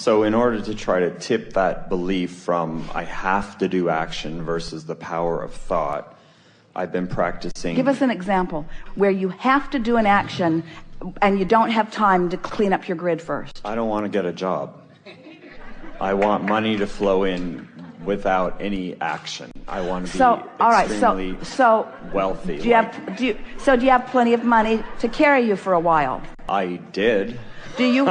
So in order to try to tip that belief from I have to do action versus the power of thought, I've been practicing. Give us an example where you have to do an action and you don't have time to clean up your grid first. I don't want to get a job. I want money to flow in without any action. I want to be extremely wealthy. Do you have plenty of money to carry you for a while? I did. Do you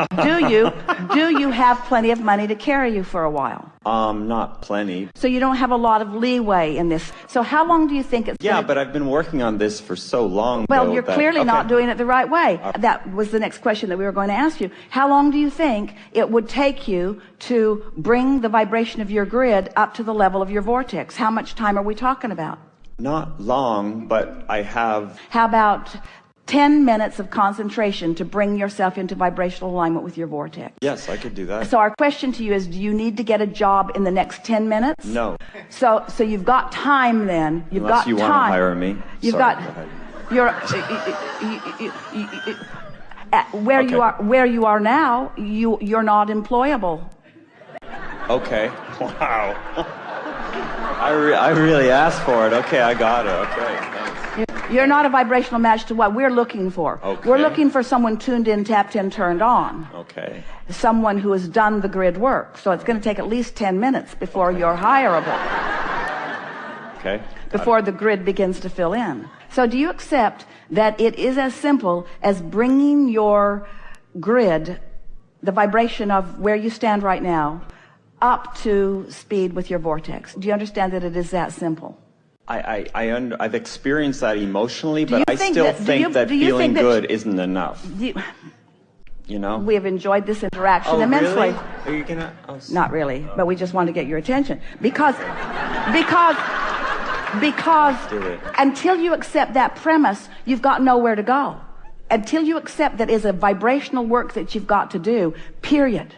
have plenty of money to carry you for a while? Not plenty. So you don't have a lot of leeway in this. So how long do you think it's Yeah, but I've been working on this for so long. Well, you're clearly not doing it the right way. That was the next question that we were going to ask you. How long do you think it would take you to bring the vibration of your grid up to the level of your vortex? How much time are we talking about? Not long, but I have... How about 10 minutes of concentration to bring yourself into vibrational alignment with your vortex? Yes, I could do that. So our question to you is, do you need to get a job in the next 10 minutes? No. So you've got time then. Unless you want to hire me. Where you are now, you're not employable. Okay. Wow. I really asked for it. Okay, I got it. Okay, thanks. You're not a vibrational match to what we're looking for. Okay. We're looking for someone tuned in, tapped in, turned on. Okay. Someone who has done the grid work. So it's going to take at least 10 minutes before you're hireable. Okay. Before the grid begins to fill in. So do you accept that it is as simple as bringing your grid, the vibration of where you stand right now, up to speed with your vortex? Do you understand that it is that simple? I've experienced that emotionally, but I still think that feeling good isn't enough. You know? We have enjoyed this interaction immensely. Really? Are you gonna? Oh, not really, but we just want to get your attention. Because until you accept that premise, you've got nowhere to go. Until you accept that is a vibrational work that you've got to do, period.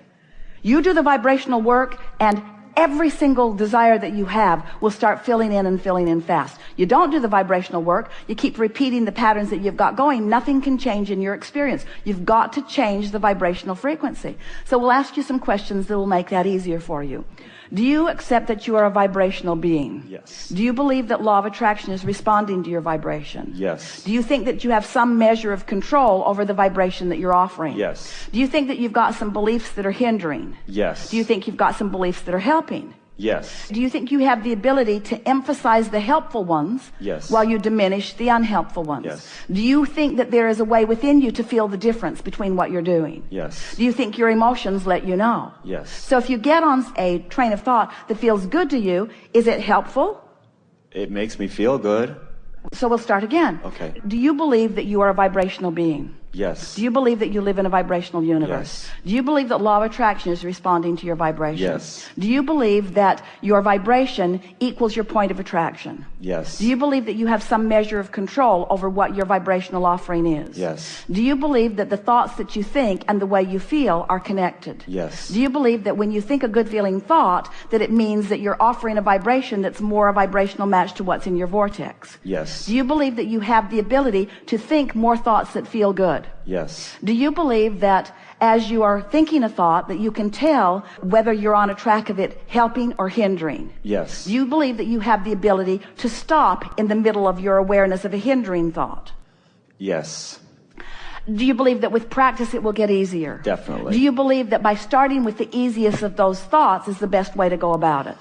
You do the vibrational work and every single desire that you have will start filling in fast. You don't do the vibrational work. You keep repeating the patterns that you've got going. Nothing can change in your experience. You've got to change the vibrational frequency. So we'll ask you some questions that will make that easier for you. Do you accept that you are a vibrational being? Yes. Do you believe that law of attraction is responding to your vibration? Yes. Do you think that you have some measure of control over the vibration that you're offering? Yes. Do you think that you've got some beliefs that are hindering? Yes. Do you think you've got some beliefs that are helping? Yes. Do you think you have the ability to emphasize the helpful ones Yes. while you diminish the unhelpful ones? Yes. Do you think that there is a way within you to feel the difference between what you're doing? Yes. Do you think your emotions let you know? Yes. So if you get on a train of thought that feels good to you, is it helpful? It makes me feel good. So we'll start again. Okay. Do you believe that you are a vibrational being? Yes. Do you believe that you live in a vibrational universe? Yes. Do you believe that law of attraction is responding to your vibration? Yes. Do you believe that your vibration equals your point of attraction? Yes. Do you believe that you have some measure of control over what your vibrational offering is? Yes. Do you believe that the thoughts that you think and the way you feel are connected? Yes. Do you believe that when you think a good feeling thought, that it means that you're offering a vibration that's more a vibrational match to what's in your vortex? Yes. Do you believe that you have the ability to think more thoughts that feel good? Yes. Do you believe that as you are thinking a thought that you can tell whether you're on a track of it helping or hindering? Yes. Do you believe that you have the ability to stop in the middle of your awareness of a hindering thought? Yes. Do you believe that with practice it will get easier? Definitely. Do you believe that by starting with the easiest of those thoughts is the best way to go about it?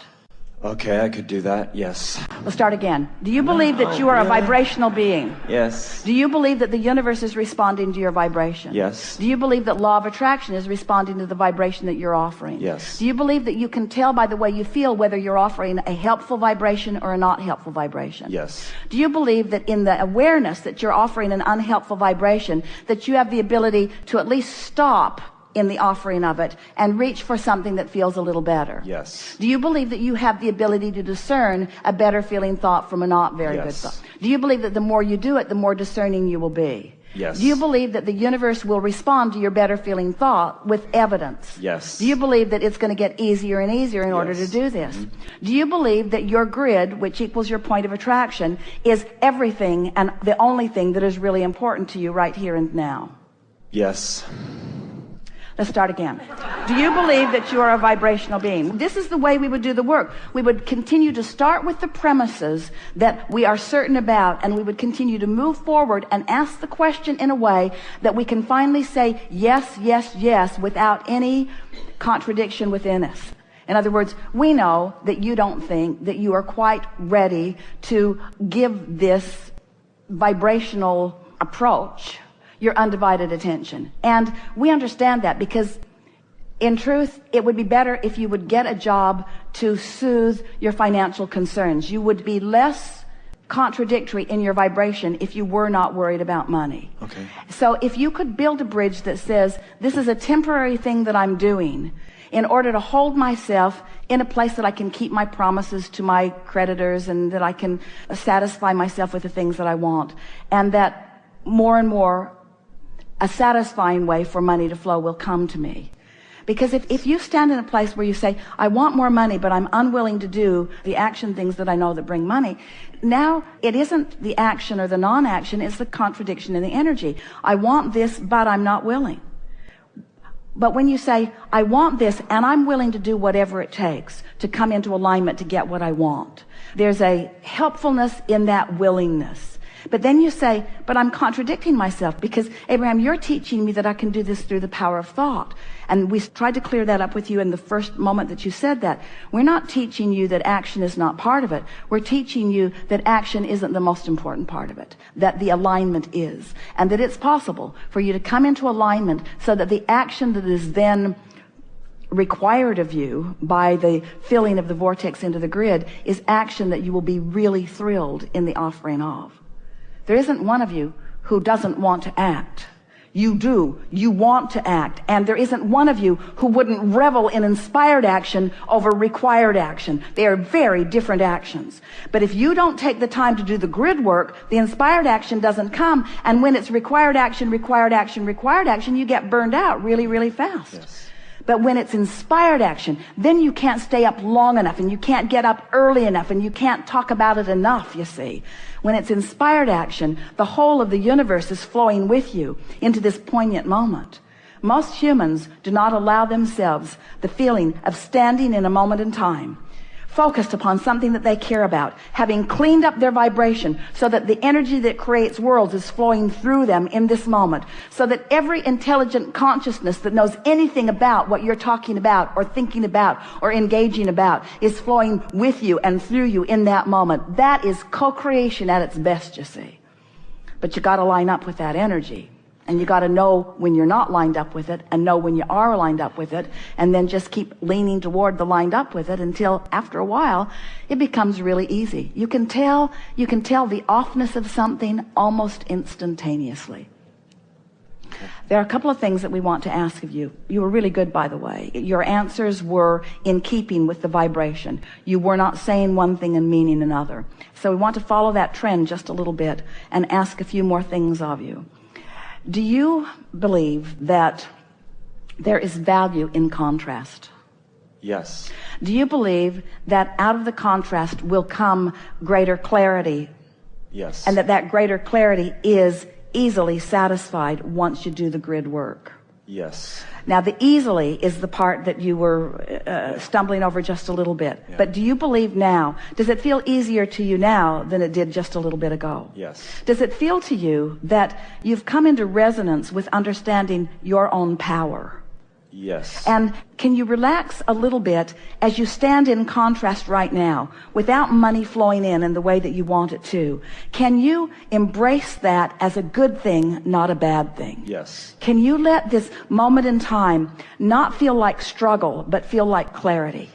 Okay, I could do that. Yes. We'll start again. Do you believe that you are a vibrational being? Yes. Do you believe that the universe is responding to your vibration? Yes. Do you believe that law of attraction is responding to the vibration that you're offering? Yes. Do you believe that you can tell by the way you feel whether you're offering a helpful vibration or a not helpful vibration? Yes. Do you believe that in the awareness that you're offering an unhelpful vibration, that you have the ability to at least stop in the offering of it and reach for something that feels a little better? Yes. Do you believe that you have the ability to discern a better feeling thought from a not very good thought? Do you believe that the more you do it, the more discerning you will be? Yes. Do you believe that the universe will respond to your better feeling thought with evidence? Yes. Do you believe that it's going to get easier and easier in order to do this? Mm-hmm. Do you believe that your grid, which equals your point of attraction, is everything and the only thing that is really important to you right here and now? Yes. Let's start again. Do you believe that you are a vibrational being? This is the way we would do the work. We would continue to start with the premises that we are certain about, and we would continue to move forward and ask the question in a way that we can finally say yes, yes, yes without any contradiction within us. In other words, we know that you don't think that you are quite ready to give this vibrational approach your undivided attention. And we understand that because in truth, it would be better if you would get a job to soothe your financial concerns. You would be less contradictory in your vibration if you were not worried about money. Okay. So if you could build a bridge that says, this is a temporary thing that I'm doing in order to hold myself in a place that I can keep my promises to my creditors and that I can satisfy myself with the things that I want, and that more and more a satisfying way for money to flow will come to me. Because if you stand in a place where you say, I want more money, but I'm unwilling to do the action things that I know that bring money, now it isn't the action or the non-action, it's the contradiction in the energy. I want this, but I'm not willing. But when you say, I want this, and I'm willing to do whatever it takes to come into alignment to get what I want, there's a helpfulness in that willingness. But then you say, but I'm contradicting myself because, Abraham, you're teaching me that I can do this through the power of thought. And we tried to clear that up with you in the first moment that you said that. We're not teaching you that action is not part of it. We're teaching you that action isn't the most important part of it, that the alignment is, and that it's possible for you to come into alignment so that the action that is then required of you by the filling of the vortex into the grid is action that you will be really thrilled in the offering of. There isn't one of you who doesn't want to act. You do. You want to act. And there isn't one of you who wouldn't revel in inspired action over required action. They are very different actions. But if you don't take the time to do the grid work, the inspired action doesn't come. And when it's required action, you get burned out really, really fast. Yes. But when it's inspired action, then you can't stay up long enough, and you can't get up early enough, and you can't talk about it enough, you see. When it's inspired action, the whole of the universe is flowing with you into this poignant moment. Most humans do not allow themselves the feeling of standing in a moment in time, focused upon something that they care about, having cleaned up their vibration so that the energy that creates worlds is flowing through them in this moment, so that every intelligent consciousness that knows anything about what you're talking about or thinking about or engaging about is flowing with you and through you in that moment. That is co-creation at its best, you see. But you got to line up with that energy. And you got to know when you're not lined up with it and know when you are lined up with it, and then just keep leaning toward the lined up with it until after a while it becomes really easy. You can tell the offness of something almost instantaneously. There are a couple of things that we want to ask of you. You were really good, by the way. Your answers were in keeping with the vibration. You were not saying one thing and meaning another. So we want to follow that trend just a little bit and ask a few more things of you. Do you believe that there is value in contrast? Yes. Do you believe that out of the contrast will come greater clarity? Yes. And that greater clarity is easily satisfied once you do the grid work? Yes. Now, the easily is the part that you were stumbling over just a little bit. Yeah. But do you believe now, does it feel easier to you now than it did just a little bit ago? Yes. Does it feel to you that you've come into resonance with understanding your own power? Yes. And can you relax a little bit as you stand in contrast right now without money flowing in the way that you want it to? Can you embrace that as a good thing, not a bad thing? Yes. Can you let this moment in time not feel like struggle, but feel like clarity?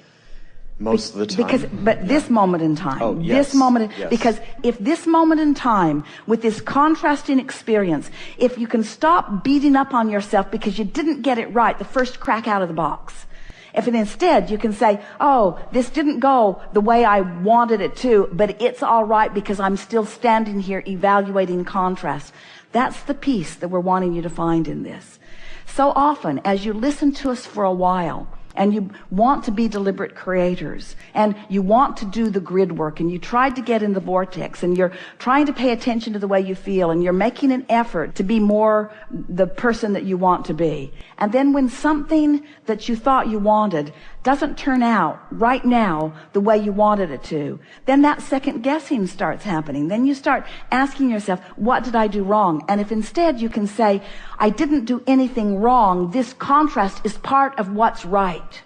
Most of the time. This moment in time. Oh, yes. This moment, yes. Because if this moment in time, with this contrasting experience, if you can stop beating up on yourself because you didn't get it right the first crack out of the box, if instead you can say, oh, this didn't go the way I wanted it to, but it's all right because I'm still standing here evaluating contrast. That's the peace that we're wanting you to find in this. So often, as you listen to us for a while, and you want to be deliberate creators, and you want to do the grid work, and you tried to get in the vortex, and you're trying to pay attention to the way you feel, and you're making an effort to be more the person that you want to be. And then when something that you thought you wanted doesn't turn out right now the way you wanted it to, then that second guessing starts happening. Then you start asking yourself, what did I do wrong? And if instead you can say, I didn't do anything wrong, this contrast is part of what's right.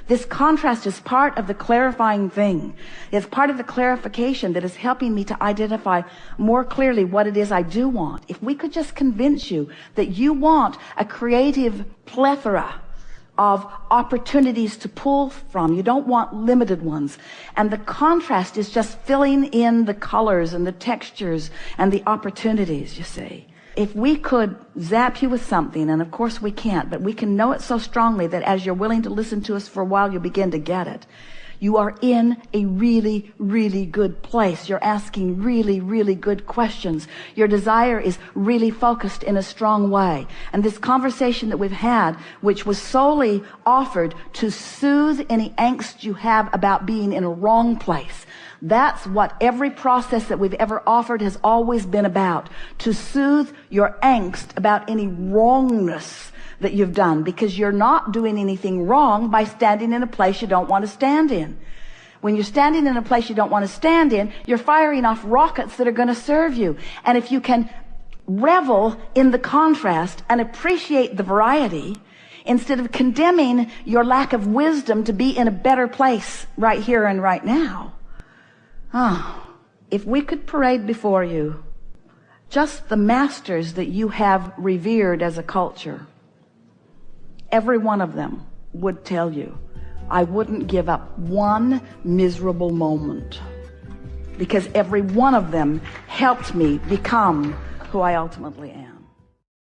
This contrast is part of the clarifying thing. It's part of the clarification that is helping me to identify more clearly what it is I do want. If we could just convince you that you want a creative plethora of opportunities to pull from. You don't want limited ones. And the contrast is just filling in the colors and the textures and the opportunities, you see. If we could zap you with something, and of course we can't, but we can know it so strongly that as you're willing to listen to us for a while, you'll begin to get it. You are in a really, really good place. You're asking really, really good questions. Your desire is really focused in a strong way. And this conversation that we've had, which was solely offered to soothe any angst you have about being in a wrong place, that's what every process that we've ever offered has always been about, to soothe your angst about any wrongness that you've done, because you're not doing anything wrong by standing in a place you don't want to stand in. When you're standing in a place you don't want to stand in, you're firing off rockets that are going to serve you. And if you can revel in the contrast and appreciate the variety, instead of condemning your lack of wisdom to be in a better place right here and right now, if we could parade before you just the masters that you have revered as a culture, every one of them would tell you, I wouldn't give up one miserable moment, because every one of them helped me become who I ultimately am.